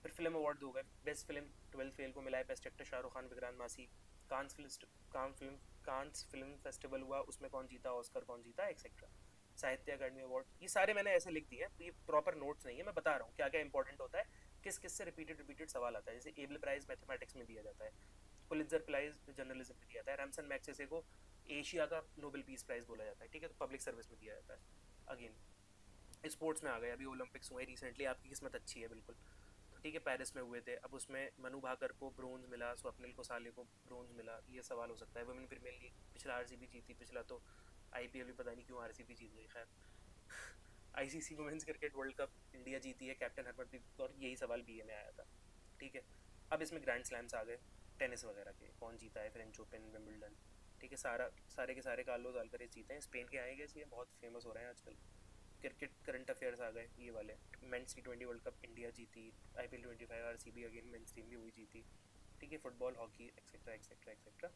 फिर फिल्म अवार्ड हो गए। बेस्ट फिल्म 12 फेल को मिला है, बेस्ट एक्टर शाहरुख खान, विक्रांत मासी। Cannes film Cannes film festival हुआ, उसमें कौन जीता, ऑस्कर कौन जीता, एक्सेट्रा। साहित्य अकादमी अवार्ड, ये सारे मैंने ऐसे लिख दिए हैं, ये प्रॉपर नोट्स नहीं है, मैं बता रहा हूँ क्या क्या इंपॉर्टेंट होता है, किस किस से रिपीटेड रिपीटेड सवाल आता है। जैसे एबल प्राइज मैथमेटिक्स में दिया जाता है, पुलित्जर प्राइज जर्नलिज्म में दिया जाता है, रैमसन मैग्सेसे को एशिया का नोबेल पीस प्राइज बोला जाता है, ठीक है, तो पब्लिक सर्विस में दिया जाता है। अगेन स्पोर्ट्स में आ गए, अभी ओलंपिक्स हुए रिसेंटली, आपकी किस्मत अच्छी है बिल्कुल, तो ठीक है, पेरिस में हुए थे। अब उसमें मनु भाकर को ब्रोंज मिला, स्वप्निल कोसाले को ब्रोंज मिला, ये सवाल हो सकता है। वुमेन प्रीमियर लीग पिछला आरसीबी जीती, पिछला तो आईपीएल भी पता नहीं क्यों आरसीबी जीत गई, खैर। ICC women's cricket world cup India जीती है, कैप्टन हरमनप्रीत कौर, यही सवाल बीए में आया था, ठीक है। अब इसमें ग्रैंड स्लैम्स आ गए टेनिस वगैरह के, कौन जीता है, फ्रेंच ओपन, विंबलडन, ठीक है, सारे के सारे कार्लोस अल्करेज जीते हैं, स्पेन के आएंगे, ये बहुत फेमस हो रहे हैं आजकल। क्रिकेट करंट अफेयर्स आ गए ये वाले। Men's T20 world cup India जीती। IPL 25 RCB again men's team भी हुई जीती, ठीक है। Football, hockey, etcetera etcetera etcetera.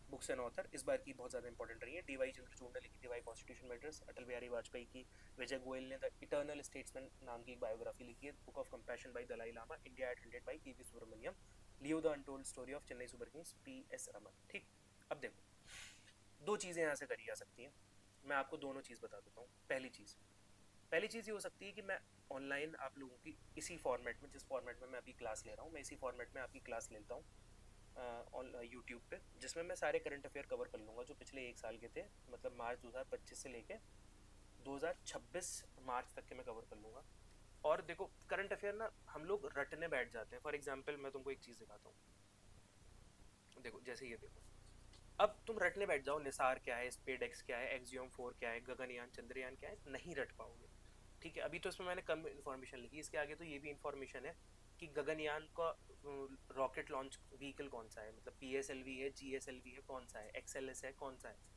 Books and author इस बार की बहुत ज़्यादा इंपॉर्टेंट रही है। DY चंद्रचूड़ ने लिखी थी Y constitution matters. Atal Bihari Vajpayee की विजय गोयल ने द इटर्नल स्टेट्समैन नाम की एक बायोग्राफी लिखी है। Book of compassion by Dalai Lama. India at 100 by KV Subramanyam. Leo the untold story of Chennai Super Kings, PS Raman, ठीक। अब देखो, दो चीज़ें यहाँ से करी जा सकती हैं, मैं आपको दोनों चीज़ बता देता हूँ। पहली चीज़ ये हो सकती है कि मैं ऑनलाइन आप लोगों की इसी फॉर्मेट में, जिस फॉर्मेट में मैं अभी क्लास ले रहा हूँ, मैं इसी फॉर्मेट में आपकी क्लास लेता हूँ ऑन यूट्यूब पे, जिसमें मैं सारे करंट अफेयर कवर कर लूँगा जो पिछले एक साल के थे, मतलब मार्च 2025 से लेके 2026 मार्च तक के मैं कवर कर लूँगा। और देखो, करंट अफेयर ना हम लोग रटने बैठ जाते हैं। फॉर एग्जाम्पल मैं तुमको एक चीज़ दिखाता हूँ, देखो जैसे ये देखो, अब तुम रटने बैठ जाओ, निसार क्या है, स्पेड एक्स क्या है, एक्सियम 4 क्या है, गगनयान चंद्रयान क्या है, नहीं रट पाओगे, ठीक है। अभी तो इसमें मैंने कम इन्फॉर्मेशन लिखी, इसके आगे तो ये भी इन्फॉर्मेशन है कि गगनयान का रॉकेट लॉन्च व्हीकल कौन सा है, मतलब PSLV है, GSLV है, कौन सा है, XLS है, कौन सा है।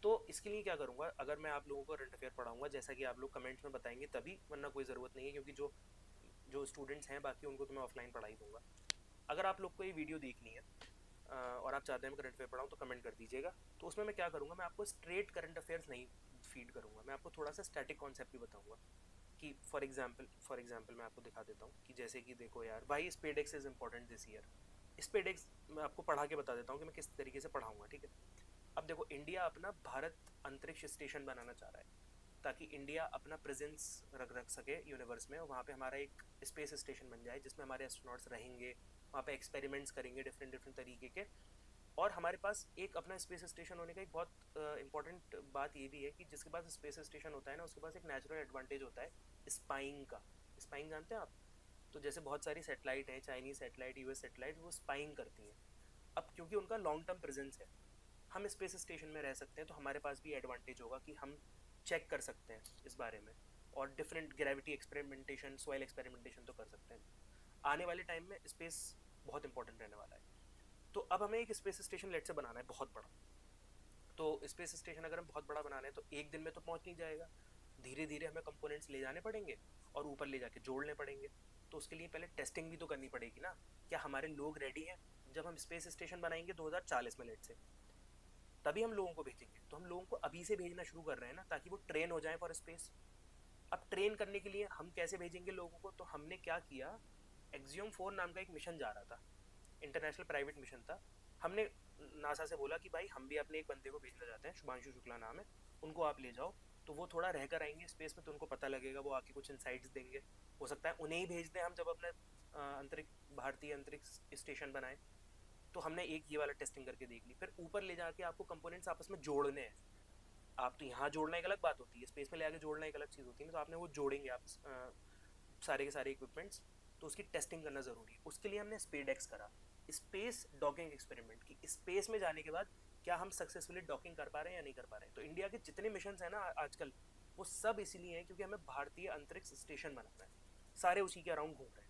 तो इसके लिए क्या करूँगा, अगर मैं आप लोगों को करंट अफेयर पढ़ाऊंगा जैसा कि आप लोग कमेंट्स में बताएंगे तभी, वरना कोई ज़रूरत नहीं है, क्योंकि जो जो स्टूडेंट्स हैं बाकी उनको तो मैं ऑफलाइन पढ़ा ही दूंगा। अगर आप लोग को ये वीडियो देखनी है और आप चाहते हैं मैं करंट अफेयर पढ़ाऊँ तो कमेंट कर दीजिएगा। तो उसमें मैं क्या करूँगा, मैं आपको स्ट्रेट करंट अफेयर्स नहीं फीड करूँगा, मैं आपको थोड़ा सा स्टैटिक कॉन्सेप्ट भी बताऊँगा। कि फॉर एग्जाम्पल मैं आपको दिखा देता हूँ कि जैसे कि देखो यार, why SpaDeX is important this year. SpaDeX मैं आपको पढ़ा के बता देता हूँ कि मैं किस तरीके से पढ़ाऊँगा, ठीक है। अब देखो, इंडिया अपना भारत अंतरिक्ष स्टेशन बनाना चाह रहा है, ताकि इंडिया अपना प्रेजेंस रख सके यूनिवर्स में, और वहाँ पे हमारा एक स्पेस स्टेशन बन जाए जिसमें हमारे एस्ट्रोनॉट्स रहेंगे, वहाँ पे एक्सपेरिमेंट्स करेंगे डिफरेंट डिफरेंट तरीके के। और हमारे पास एक अपना स्पेस स्टेशन होने का एक बहुत इंपॉर्टेंट बात ये भी है कि जिसके पास स्पेस स्टेशन होता है ना, उसके पास एक नेचुरल एडवांटेज होता है स्पाइंग का। स्पाइंग जानते हैं आप? तो जैसे बहुत सारी सैटेलाइट है, चाइनीज सैटेलाइट, US सैटेलाइट, वो स्पाइंग करती हैं। अब क्योंकि उनका लॉन्ग टर्म प्रेजेंस है, हम स्पेस स्टेशन में रह सकते हैं, तो हमारे पास भी एडवांटेज होगा कि हम चेक कर सकते हैं इस बारे में, और different gravity experimentation, soil experimentation तो कर सकते हैं। आने वाले टाइम में स्पेस बहुत इंपॉर्टेंट रहने वाला है। तो अब हमें एक स्पेस स्टेशन लेट से बनाना है बहुत बड़ा। तो स्पेस स्टेशन अगर हम बहुत बड़ा बनाना है तो एक दिन में तो पहुंच नहीं जाएगा, धीरे धीरे हमें कंपोनेंट्स ले जाने पड़ेंगे और ऊपर ले जाके जोड़ने पड़ेंगे। तो उसके लिए पहले टेस्टिंग भी तो करनी पड़ेगी ना, क्या हमारे लोग रेडी हैं। जब हम स्पेस स्टेशन बनाएंगे 2040 में लेट से, तभी हम लोगों को भेजेंगे। तो हम लोगों को अभी से भेजना शुरू कर रहे हैं ना, ताकि वो ट्रेन हो जाए फॉर स्पेस। अब ट्रेन करने के लिए हम कैसे भेजेंगे लोगों को, तो हमने क्या किया, एक्सियम 4 नाम का एक मिशन जा रहा था, इंटरनेशनल प्राइवेट मिशन था। हमने नासा से बोला कि भाई हम भी अपने एक बंदे को भेजना चाहते हैं, शुभांशु शुक्ला नाम है, उनको आप ले जाओ। तो वो थोड़ा रहकर आएंगे स्पेस में, तो उनको पता लगेगा, वो आके कुछ इनसाइट्स देंगे। हो सकता है उन्हें ही भेज दें हम, जब अपना अंतरिक्ष भारतीय अंतरिक्ष स्टेशन बनाए। तो हमने एक ये वाला टेस्टिंग करके देख ली। फिर ऊपर ले जाके आपको कंपोनेंट्स आपस में जोड़ने हैं। आप तो यहाँ जोड़ना एक अलग बात होती है, स्पेस में ले आके जोड़ना एक अलग चीज़ होती है ना। तो आपने वो जोड़ेंगे आप सारे के सारे इक्विपमेंट्स, तो उसकी टेस्टिंग करना ज़रूरी है। उसके लिए हमने स्पेडेक्स करा, स्पेस डॉकिंग एक्सपेरिमेंट की। स्पेस में जाने के बाद क्या हम सक्सेसफुली डॉकिंग कर पा रहे हैं या नहीं कर पा रहे हैं। तो इंडिया के जितने मिशन हैं ना आजकल, वो सब इसीलिए हैं क्योंकि हमें भारतीय अंतरिक्ष स्टेशन बनाना है, सारे उसी के अराउंड घूम रहे हैं।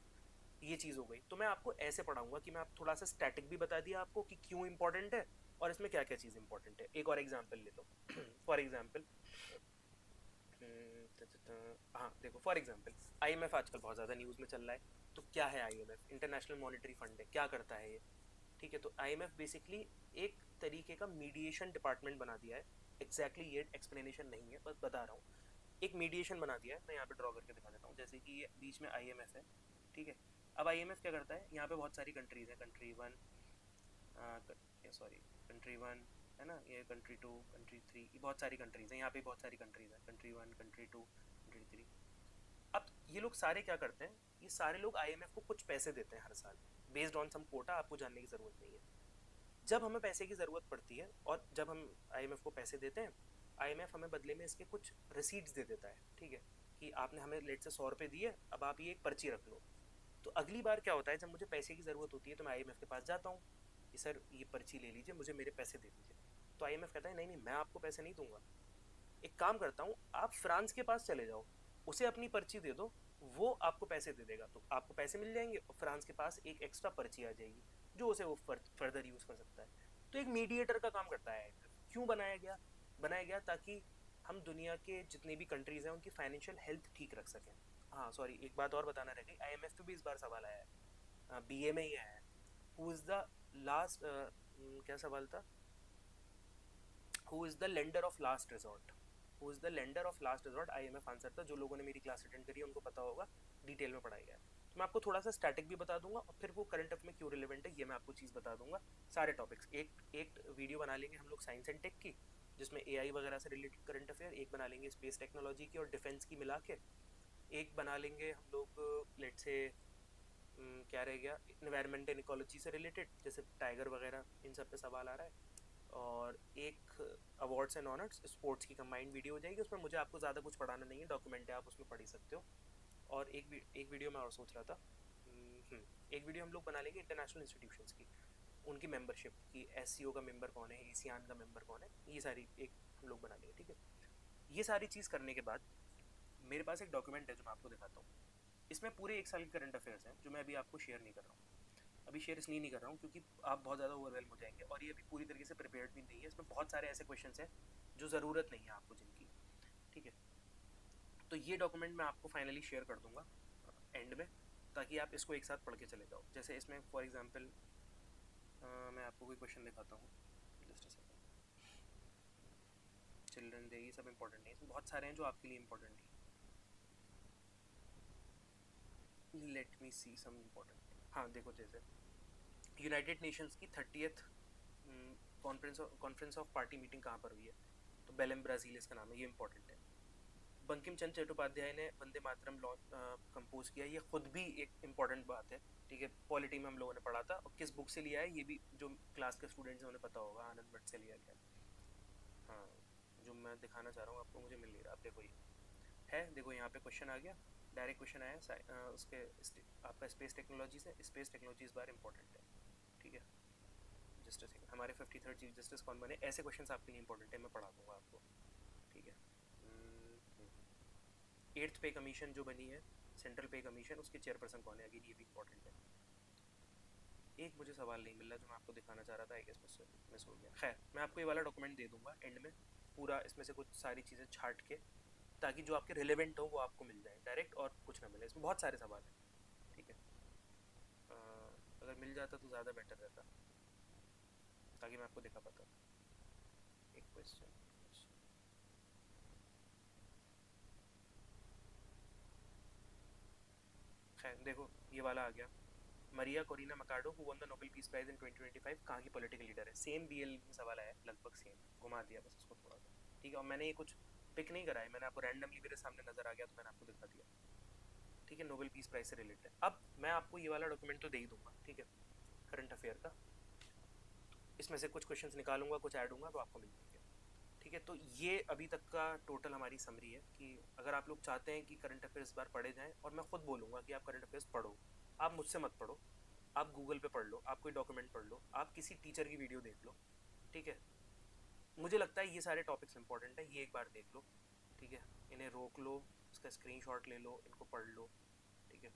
ये चीज़ हो गई। तो मैं आपको ऐसे पढ़ाऊंगा कि मैं आप थोड़ा सा स्टैटिक भी बता दिया आपको कि क्यों इंपॉर्टेंट है और इसमें क्या क्या चीज़ इंपॉर्टेंट है। एक और एग्जाम्पल ले लो फॉर एग्जाम्पल, हाँ देखो, फॉर एग्जाम्पल IMF आजकल बहुत ज़्यादा न्यूज़ में चल रहा है। तो क्या है IMF? इंटरनेशनल मॉनेटरी फंड है। क्या करता है ये? ठीक है, तो IMF बेसिकली एक तरीके का मीडिएशन डिपार्टमेंट बना दिया है। एग्जैक्टली ये एक्सप्लेनेशन नहीं है, बस बता रहा हूँ। एक मीडिएशन बना दिया है, मैं यहाँ पे ड्रॉ करके दिखा देता हूँ। जैसे कि ये बीच में IMF है, ठीक है। अब IMF क्या करता है, यहाँ पे बहुत सारी कंट्रीज है, country one, sorry country one है ना, ये कंट्री टू, कंट्री थ्री, ये बहुत सारी कंट्रीज हैं। यहाँ पे बहुत सारी कंट्रीज हैं, country one, country two, country three. अब ये लोग सारे क्या करते हैं, ये सारे लोग IMF को कुछ पैसे देते हैं हर साल, बेस्ड ऑन सम कोटा। आपको जानने की ज़रूरत नहीं है। जब हमें पैसे की ज़रूरत पड़ती है और जब हम IMF को पैसे देते हैं, IMF हमें बदले में इसके कुछ रिसीट्स दे देता है, ठीक है। कि आपने हमें लेट से 100 रुपये दिए, अब आप ये एक पर्ची रख लो। तो अगली बार क्या होता है, जब मुझे पैसे की ज़रूरत होती है तो मैं IMF के पास जाता हूँ कि सर ये पर्ची ले लीजिए, मुझे मेरे पैसे दे दीजिए। तो IMF कहता है नहीं नहीं, मैं आपको पैसे नहीं दूंगा। एक काम करता हूँ, आप फ्रांस के पास चले जाओ, उसे अपनी पर्ची दे दो, वो आपको पैसे दे देगा। तो आपको पैसे मिल जाएंगे और फ्रांस के पास एक एक्स्ट्रा पर्ची आ जाएगी जो उसे वो फर्दर यूज़ कर सकता है। तो एक मीडिएटर का काम करता है IMF। क्यों बनाया गया? बनाया गया ताकि हम दुनिया के जितने भी कंट्रीज़ हैं उनकी फाइनेंशियल हेल्थ ठीक रख सकें। हाँ सॉरी, एक बात और बताना रह गई, IMF पे भी इस बार सवाल आया है, BA में ही आया है। हु इज़ द लास्ट, क्या सवाल था, who is the lender of last resort? Who is the lender of last resort, IMF answer था। जो लोगों ने मेरी क्लास अटेंड करी है उनको पता होगा, डिटेल में पढ़ाया गया है। तो मैं आपको थोड़ा सा स्टैटिक भी बता दूंगा और फिर वो करंट अफेयर में क्यों रिलेवेंट है ये मैं आपको चीज़ बता दूंगा। सारे टॉपिक्स एक एक वीडियो बना लेंगे हम लोग साइंस एंड टेक की, जिसमें AI वगैरह से रिलेटेड करंट अफेयर। एक बना लेंगे स्पेस टेक्नोलॉजी की और डिफेंस की मिला के। एक बना लेंगे हम लोग लेट से क्या रह गया, इन्वायरमेंट एंड इकोलॉजी से रिलेटेड, जैसे टाइगर वगैरह, इन सब पे सवाल आ रहा है। और एक अवार्ड्स एंड ऑनर्स स्पोर्ट्स की कंबाइंड वीडियो हो जाएगी। उसमें मुझे आपको ज़्यादा कुछ पढ़ाना नहीं है, डॉक्यूमेंट है, आप उसमें पढ़ ही सकते हो। और एक वीडियो मैं और सोच रहा था, एक वीडियो हम लोग बना लेंगे इंटरनेशनल इंस्टीट्यूशंस की, उनकी मेंबरशिप की, SCO का मेंबर कौन है, ASEAN का मेंबर कौन है, ये सारी एक हम लोग बना लेंगे, ठीक है। ये सारी चीज़ करने के बाद मेरे पास एक डॉक्यूमेंट है जो मैं आपको दिखाता हूँ। इसमें पूरे एक साल के करंट अफेयर्स हैं जो मैं अभी आपको शेयर नहीं कर रहा हूँ। अभी शेयर इसलिए नहीं कर रहा हूँ क्योंकि आप बहुत ज़्यादा ओवरवेलम हो जाएंगे, और ये अभी पूरी तरीके से प्रिपेयर्ड भी नहीं है। इसमें बहुत सारे ऐसे क्वेश्चंस हैं जो ज़रूरत नहीं है आपको जिनकी, ठीक है। तो ये डॉक्यूमेंट मैं आपको फाइनली शेयर कर दूंगा एंड में, ताकि आप इसको एक साथ पढ़ के चले जाओ। जैसे इसमें फॉर एग्जांपल मैं आपको कोई क्वेश्चन दिखाता हूँ, just a second. Children day ये सब इंपॉर्टेंट नहीं है, इसमें बहुत सारे हैं जो आपके लिए इंपॉर्टेंट नहीं है। लेट मी सी सम इंपॉर्टेंट। हाँ देखो, जैसे यूनाइटेड नेशंस की 30th conference of party meeting कहाँ पर हुई है, तो बेलेम ब्राज़ील इसका नाम है, ये इंपॉर्टेंट है। बंकिम चंद्र चट्टोपाध्याय ने वंदे मातरम कंपोज किया, ये खुद भी एक इम्पॉर्टेंट बात है, ठीक है। पॉलिटी में हम लोगों ने पढ़ा था, और किस बुक से लिया है ये भी जो क्लास के स्टूडेंट्स हैं उन्हें पता होगा, आनंद भट्ट से लिया गया है। हाँ, जो मैं दिखाना चाह रहा हूँ आपको मुझे मिल नहीं रहा, आप देखो ये है, देखो यहाँ पे क्वेश्चन आ गया, डायरेक्ट क्वेश्चन आया उसके आपका स्पेस टेक्नोलॉजी से। स्पेस टेक्नोलॉजी इस बार इंपॉर्टेंट है, ठीक है। जस्ट सेकंड, हमारे 53rd चीफ जस्टिस कौन बने, ऐसे क्वेश्चन आपके लिए इंपॉर्टेंट है, मैं पढ़ा दूंगा आपको, ठीक है। 8th पे कमीशन जो बनी है, सेंट्रल पे कमीशन, उसके चेयरपर्सन कौन है, अगेन ये भी इंपॉर्टेंट है। एक मुझे सवाल नहीं मिल रहा जो मैं आपको दिखाना चाह रहा था, आई गेस मुझसे मिस हो गया। खैर, मैं आपको ये वाला डॉक्यूमेंट दे दूंगा एंड में, पूरा इसमें से कुछ सारी चीज़ें छाट के, ताकि जो आपके रिलेवेंट हो वो आपको मिल जाए डायरेक्ट, और कुछ ना मिले। इसमें बहुत सारे सवाल हैं, ठीक है। अगर मिल जाता तो ज़्यादा बेटर रहता, ताकि मैं आपको दिखा पाता। एक क्वेश्चन, खैर देखो ये वाला आ गया, Maria Corina Machado who won the Nobel peace prize in 2025 कहाँ की पॉलिटिकल लीडर है। सेम बीएल में सवाल आया, लगभग सेम, घुमा दिया बस उसको थोड़ा सा, ठीक है। और मैंने ये कुछ पिक नहीं करा है, मैंने आपको रैंडमली मेरे सामने नजर आ गया तो मैंने आपको दिखा दिया, ठीक है। नोबेल पीस प्राइज से रिलेटेड। अब मैं आपको ये वाला डॉक्यूमेंट तो दे ही दूंगा, ठीक है, करंट अफेयर का। इसमें से कुछ क्वेश्चंस निकालूंगा, कुछ ऐड होंगे तो आपको मिल जाएंगे, ठीक है। तो ये अभी तक का टोटल हमारी समरी है, कि अगर आप लोग चाहते हैं कि करंट अफेयर्स इस बार पढ़े जाएं, और मैं खुद बोलूँगा कि आप करंट अफेयर्स पढ़ो, आप मुझसे मत पढ़ो, आप गूगल पे पढ़ लो, आप कोई डॉक्यूमेंट पढ़ लो, आप किसी टीचर की वीडियो देख लो, ठीक है। मुझे लगता है ये सारे टॉपिक्स इंपॉर्टेंट है, ये एक बार देख लो, ठीक है। इन्हें रोक लो, इसका स्क्रीनशॉट ले लो, इनको पढ़ लो, ठीक है।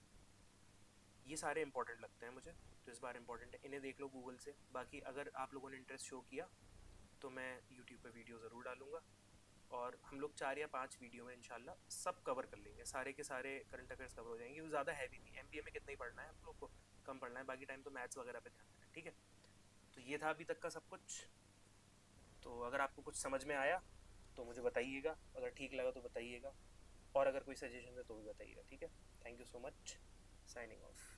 ये सारे इंपॉर्टेंट लगते हैं मुझे, तो इस बार इंपॉर्टेंट है, इन्हें देख लो गूगल से। बाकी अगर आप लोगों ने इंटरेस्ट शो किया तो मैं यूट्यूब पे वीडियो ज़रूर डालूंगा, और हम लोग 4 या 5 वीडियो में इंशाल्लाह सब कवर कर लेंगे, सारे के सारे करंट अफेयर्स कवर हो जाएंगे। वो ज़्यादा हैवी नहीं, एमबीए में कितना ही पढ़ना है हम लोग को, कम पढ़ना है, बाकी टाइम तो मैथ्स वगैरह पे ध्यान देना है, ठीक है। तो ये था अभी तक का सब कुछ। तो अगर आपको कुछ समझ में आया तो मुझे बताइएगा, अगर ठीक लगा तो बताइएगा, और अगर कोई सजेशन है तो भी बताइएगा, ठीक है। Thank you so much, signing off.